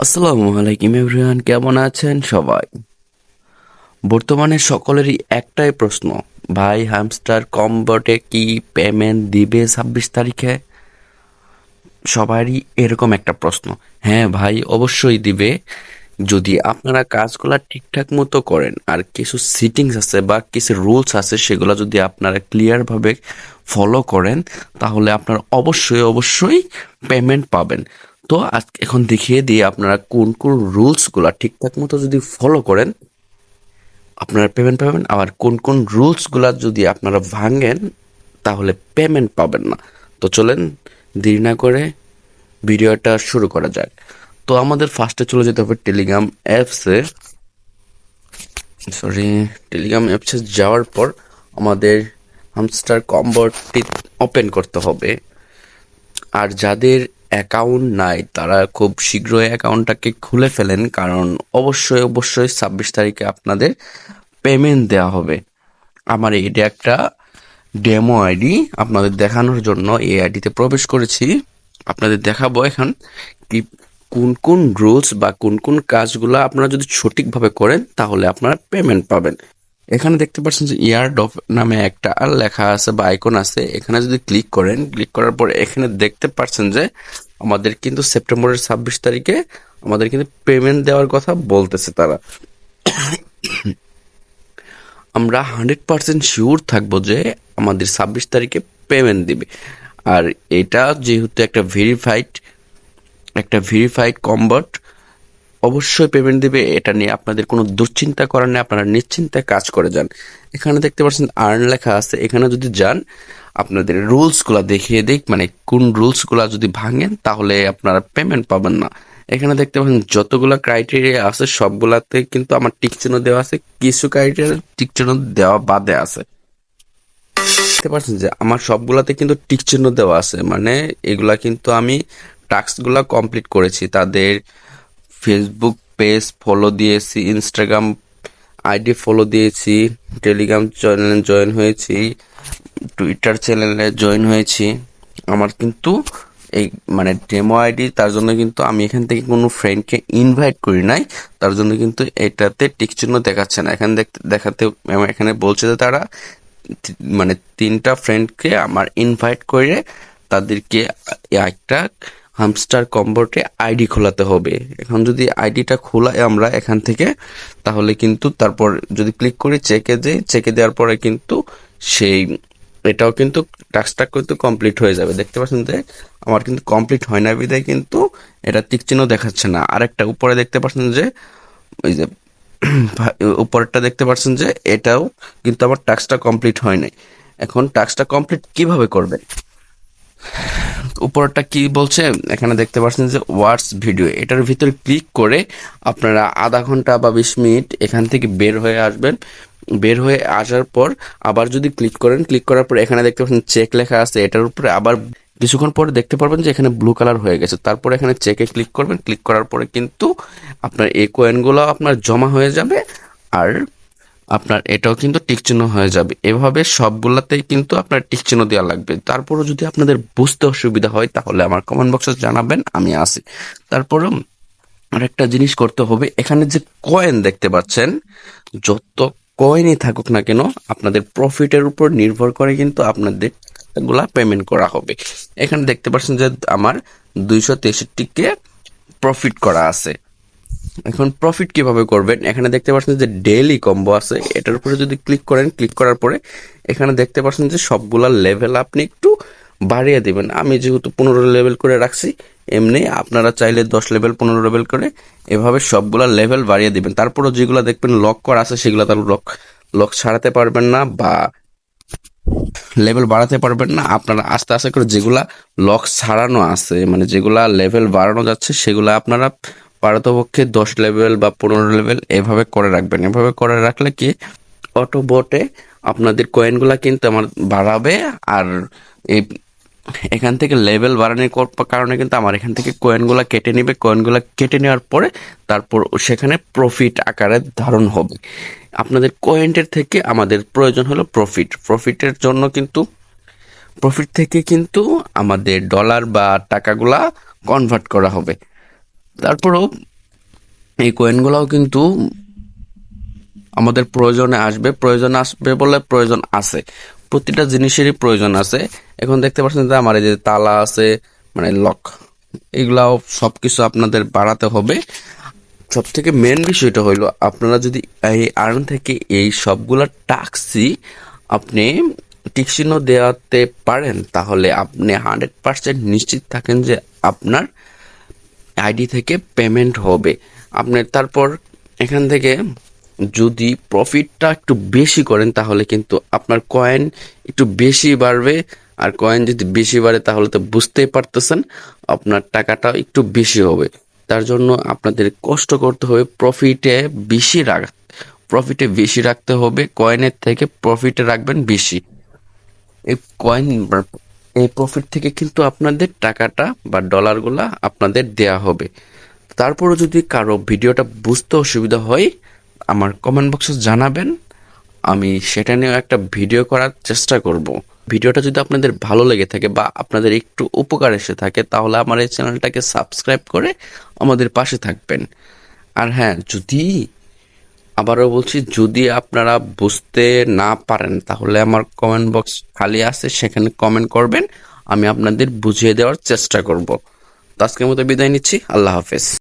আসসালামু আলাইকুম এভরিওয়ান, কেমন আছেন সবাই? বর্তমানে সকলেরই একটাই প্রশ্ন, ভাই হ্যামস্টার কম্বোটে কি পেমেন্ট দিবে 26 তারিখে? সবারই এরকম একটা প্রশ্ন। হ্যাঁ ভাই, অবশ্যই দিবে যদি আপনারা কাজগুলা ঠিকঠাক মতো করেন। আর কিছু সিটিংস আছে বা কিছু রুলস আছে, সেগুলো যদি আপনারা ক্লিয়ারভাবে ফলো করেন তাহলে আপনারা অবশ্যই অবশ্যই পেমেন্ট পাবেন। তো আজ এখন দেখিয়ে দিই আপনারা কোন কোন রুলসগুলা ঠিকঠাক মতো যদি ফলো করেন আপনারা পেমেন্ট পাবেন, আবার কোন কোন রুলসগুলা যদি আপনারা ভাঙেন তাহলে পেমেন্ট পাবেন না। তো চলেন দেরি না করে ভিডিওটা শুরু করা যাক। তো আমাদের ফার্স্টে চলে যেতে হবে টেলিগ্রাম অ্যাপসে। টেলিগ্রাম অ্যাপসে যাওয়ার পর আমাদের হামস্টার কম্বোটি ওপেন করতে হবে। আর যাদের অ্যাকাউন্ট নাই তারা খুব শীঘ্রই অ্যাকাউন্টটাকে খুলে ফেলেন, কারণ অবশ্যই অবশ্যই 26 তারিখে আপনাদের পেমেন্ট দেওয়া হবে। আমার এটা একটা ডেমো আইডি, আপনাদের দেখানোর জন্য এই আইডিতে প্রবেশ করেছি। আপনাদের দেখাবো এখন কি কোন কোন রুলস বা কোন কোন কাজগুলো আপনারা যদি সঠিকভাবে করেন তাহলে আপনারা পেমেন্ট পাবেন। এখানে দেখতে পাচ্ছেন যে ইয়ার্ড অফ নামে একটা লেখা আছে বা আইকন আছে, এখানে যদি ক্লিক করেন, ক্লিক করার পর এখানে দেখতে পাচ্ছেন যে আমাদের কিন্তু সেপ্টেম্বরের 26 তারিখে আমাদের কিন্তু পেমেন্ট দেওয়ার কথা বলতেছে তারা। আমরা 100% শিওর থাকবো যে আমাদের 26 তারিখে পেমেন্ট দিবে। আর এটা যেহেতু একটা ভেরিফাইড কম্বাট, অবশ্যই পেমেন্ট দিবে, এটা নিয়ে আপনাদের কোনো দুশ্চিন্তা করার নেই, আপনারা নিশ্চিন্তে কাজ করে যান। এখানে দেখতে পাচ্ছেন আর্ন লেখা আছে, এখানে যদি যান আপনাদের রুলসগুলা দেখিয়ে দিক, মানে কোন রুলসগুলা যদি ভাঙেন তাহলে আপনারা পেমেন্ট পাবেন না। এখানে দেখতে পাচ্ছেন যতগুলা ক্রাইটেরিয়া আছে সবগুলাতে কিন্তু আমার টিক চিহ্ন দেওয়া আছে, কিছু ক্রাইটেরিয়া টিক চিহ্ন দেওয়া বাদে আছে। দেখতে পাচ্ছেন যে আমার সবগুলাতে কিন্তু টিক চিহ্ন দেওয়া আছে, মানে এগুলা কিন্তু আমি টাস্কগুলা কমপ্লিট করেছি। তাদের ফেসবুক পেজ ফলো দিয়েছি, ইনস্টাগ্রাম আইডি ফলো দিয়েছি, টেলিগ্রাম চ্যানেলে জয়েন হয়েছি, টুইটার চ্যানেলে জয়েন হয়েছি। আমার কিন্তু এই মানে ডেমো আইডি, তার জন্য কিন্তু আমি এখান থেকে কোনো ফ্রেন্ডকে ইনভাইট করি নাই, তার জন্য কিন্তু এটাতে টিক চিহ্ন দেখাচ্ছে না। এখানে দেখাতে এখানে বলছে যে তারা মানে 3টা ফ্রেন্ডকে আমার ইনভাইট করে তাদেরকে একটা হামস্টার কম্বোটে আইডি খোলাতে হবে। এখন যদি আইডিটা খোলাই আমরা এখান থেকে, তাহলে কিন্তু তারপর যদি ক্লিক করি চেকে দেওয়ার পরে কিন্তু সেই এটাও কিন্তু টাস্কটা কিন্তু কমপ্লিট হয়ে যাবে। দেখতে পাচ্ছেন যে আমার কিন্তু কমপ্লিট হয় না বিদায় কিন্তু এটা টিক চিহ্ন দেখাচ্ছে না। আরেকটা উপরে দেখতে পাচ্ছেন যে ওই যে উপরেরটা দেখতে পাচ্ছেন যে এটাও কিন্তু আমার টাস্কটা কমপ্লিট হয় নাই। এখন টাস্কটা কমপ্লিট কিভাবে করবেন? উপরটা কি বলছে এখানে দেখতে পাচ্ছেন যে ওয়াটস ভিডিও, এটার ভিতরে ক্লিক করে আপনারা আধা ঘন্টা বা 20 মিনিট এখান থেকে বের হয়ে আসবেন। বের হয়ে আসার পর আবার যদি ক্লিক করেন, ক্লিক করার পর এখানে দেখতে পাচ্ছেন চেক লেখা আছে, এটার উপরে আবার কিছুক্ষণ পরে দেখতে পারবেন যে এখানে ব্লু কালার হয়ে গেছে। তারপর এখানে চেকে ক্লিক করবেন, ক্লিক করার পরে কিন্তু আপনার এই কয়েনগুলো আপনার জমা হয়ে যাবে। আর আপনার এটাও কিন্তু টিক চিহ্ন হয়ে যাবে। এভাবে সবগুলাতেই কিন্তু আপনার টিক চিহ্ন দেওয়া লাগবে। তারপরও যদি আপনাদের বুঝতে অসুবিধা হয় তাহলে আমার কমেন্ট বক্সে জানাবেন, আমি আছি। তারপরেও আরেকটা জিনিস করতে হবে, এখানে যে কয়েন দেখতে পাচ্ছেন, যত কয়েনই থাকুক না কেন আপনাদের প্রফিটের উপর নির্ভর করে কিন্তু আপনাদের গুলা পেমেন্ট করা হবে। এখানে দেখতে পাচ্ছেন যে আমার 263 কে প্রফিট করা আছে। এখন প্রফিট কিভাবে করবেন, এখানে দেখতে পাচ্ছেন যে ডেইলি কম্বো আছে, এটার উপরে যদি ক্লিক করেন, ক্লিক করার পরে এখানে দেখতে পাচ্ছেন যে সবগুলা লেভেল আপনি একটু বাড়িয়ে দিবেন। আমি যেহেতু 15 লেভেল করে রাখছি, এমনি আপনারা চাইলে 10 লেভেল 15 লেভেল করে এভাবে সবগুলা লেভেল বাড়িয়ে দিবেন। তারপরে যেগুলো দেখবেন লক করা আছে সেগুলো তার লক লক ছাড়াতে পারবেন না বা লেভেল বাড়াতে পারবেন না। আপনারা আস্তে আস্তে করে যেগুলা লক ছাড়ানো আছে, মানে যেগুলা লেভেল বাড়ানো যাচ্ছে, সেগুলা আপনারা পারতপক্ষে 10 লেভেল বা 15 লেভেল এভাবে করে রাখবেন। এভাবে করে রাখলে কি অটো বটে আপনাদের কয়েনগুলা কিন্তু আমার বাড়াবে। আর এই এখান থেকে লেভেল বাড়ানোর কারণে কিন্তু আমার এখান থেকে কয়েনগুলা কেটে নিবে। কয়েনগুলা কেটে নেওয়ার পরে তারপর সেখানে প্রফিট আকারে ধারণ হবে। আপনাদের কয়েনের থেকে আমাদের প্রয়োজন হলো প্রফিট। প্রফিট থেকে কিন্তু আমাদের ডলার বা টাকাগুলা কনভার্ট করা হবে। তারপরেও এই কয়েনগুলোও কিন্তু আমাদের প্রয়োজন আসবে বলে প্রয়োজন আছে, প্রতিটা জিনিসেরই প্রয়োজন আছে। এখন দেখতে পাচ্ছেন যে আমার এই যে তালা আছে, মানে লক, এগুলাও সবকিছু আপনাদের বাড়াতে হবে। সব থেকে মেন বিষয়টা হইলো আপনারা যদি এই আর্ন থেকে এই সবগুলা টাস্কই আপনি টিকচিহ্ন দেওয়াতে পারেন, তাহলে আপনি 100% নিশ্চিত থাকেন যে আপনার আইডি থেকে পেমেন্ট হবে। আপনি তারপর এখান থেকে যদি প্রফিটটা একটু বেশি করেন তাহলে কিন্তু আপনার কয়েন একটু বেশি বাড়বে। আর কয়েন যদি বেশি বাড়ে তাহলে তো বুঝতেই পারতেছেন আপনার টাকাটা একটু বেশি হবে। তার জন্য আপনাদের কষ্ট করতে হবে, প্রফিটে বেশি রাখতে হবে, কয়েনের থেকে প্রফিটে রাখবেন বেশি। এই কয়েন এই প্রফিট থেকে কিন্তু আপনাদের টাকাটা বা ডলারগুলা আপনাদের দেয়া হবে। তারপরও যদি কারো ভিডিওটা বুঝতে অসুবিধা হয় আমার কমেন্ট বক্সে জানাবেন, আমি সেটা নিয়ে একটা ভিডিও করার চেষ্টা করব। ভিডিওটা যদি আপনাদের ভালো লেগে থাকে বা আপনাদের একটু উপকার এসে থাকে তাহলে আমার এই চ্যানেলটাকে সাবস্ক্রাইব করে আমাদের পাশে থাকবেন। আর হ্যাঁ, আবারও বলছি, যদি আপনারা বুঝতে না পারেন তাহলে আমার কমেন্ট বক্স খালি আছে, সেখানে কমেন্ট করবেন, আমি আপনাদের বুঝিয়ে দেওয়ার চেষ্টা করব। তো আজকের মতো বিদায় নিচ্ছি, আল্লাহ হাফেজ।